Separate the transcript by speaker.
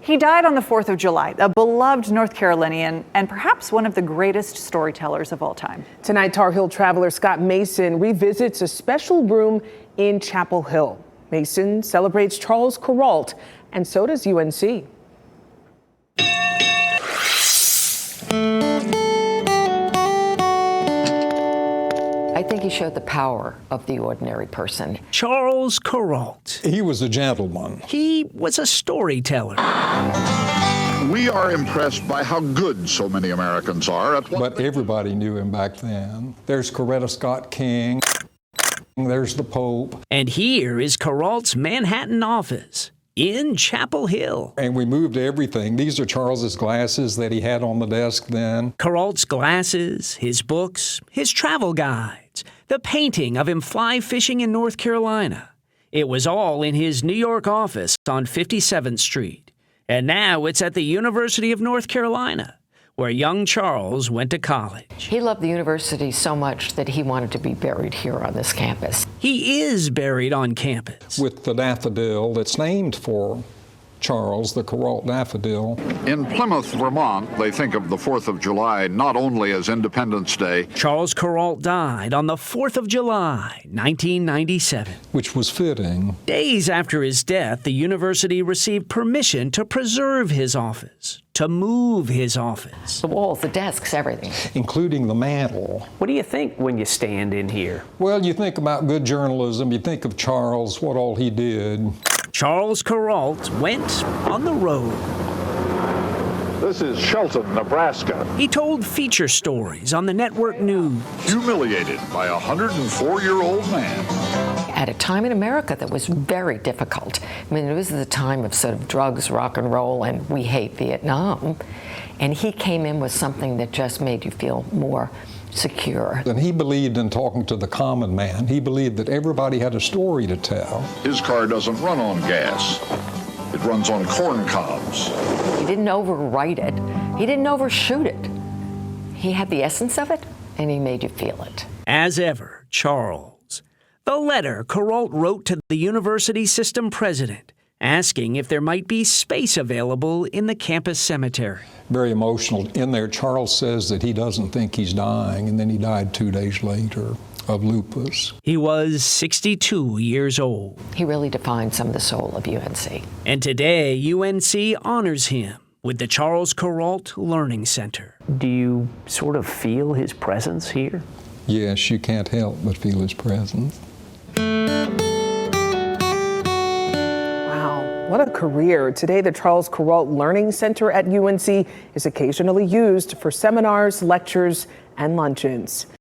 Speaker 1: He died on the 4th of July, a beloved North Carolinian and perhaps one of the greatest storytellers of all time.
Speaker 2: Tonight, Tar Heel traveler Scott Mason revisits a special room in Chapel Hill. Mason celebrates Charles Kuralt, and so does UNC.
Speaker 3: I think he showed the power of the ordinary person.
Speaker 4: Charles Kuralt.
Speaker 5: He was a gentleman.
Speaker 4: He was a storyteller.
Speaker 6: We are impressed by how good so many Americans are at what
Speaker 5: But everybody knew him back then. There's Coretta Scott King. There's the Pope.
Speaker 4: And here is Kuralt's Manhattan office in Chapel Hill.
Speaker 5: And we moved everything. These are Charles's glasses that he had on the desk then.
Speaker 4: Kuralt's glasses, his books, his travel guides, the painting of him fly fishing in North Carolina. It was all in his New York office on 57th Street. And now it's at the University of North Carolina, where young Charles went to college.
Speaker 3: He loved the university so much that he wanted to be buried here on this campus.
Speaker 4: He is buried on campus.
Speaker 5: With the daffodil that's named for Charles, the Kuralt daffodil.
Speaker 6: In Plymouth, Vermont, they think of the 4th of July not only as Independence Day.
Speaker 4: Charles Kuralt died on the 4th of July, 1997.
Speaker 5: Which was fitting.
Speaker 4: Days after his death, the university received permission to preserve his office, to move his office.
Speaker 3: The walls, the desks, everything.
Speaker 5: Including the mantle.
Speaker 7: What do you think when you stand in here?
Speaker 5: Well, you think about good journalism, you think of Charles, what all he did.
Speaker 4: Charles Kuralt went on the road.
Speaker 6: This is Shelton, Nebraska.
Speaker 4: He told feature stories on the network news.
Speaker 6: Humiliated by a 104-year-old man.
Speaker 3: At a time in America that was very difficult. I mean, it was the time of sort of drugs, rock and roll, and we hate Vietnam. And he came in with something that just made you feel more secure.
Speaker 5: And he believed in talking to the common man. He believed that everybody had a story to tell.
Speaker 6: His car doesn't run on gas. It runs on corn cobs.
Speaker 3: He didn't overwrite it. He didn't overshoot it. He had the essence of it, and he made you feel it.
Speaker 4: As ever, Charles. The letter Kuralt wrote to the university system president, asking if there might be space available in the campus cemetery.
Speaker 5: Very emotional. In there, Charles says that he doesn't think he's dying, and then he died 2 days later of lupus.
Speaker 4: He was 62 years old.
Speaker 3: He really defined some of the soul of UNC.
Speaker 4: And today, UNC honors him with the Charles Kuralt Learning Center.
Speaker 7: Do you sort of feel his presence here?
Speaker 5: Yes, you can't help but feel his presence.
Speaker 2: What a career. Today, the Charles Kuralt Learning Center at UNC is occasionally used for seminars, lectures, and luncheons.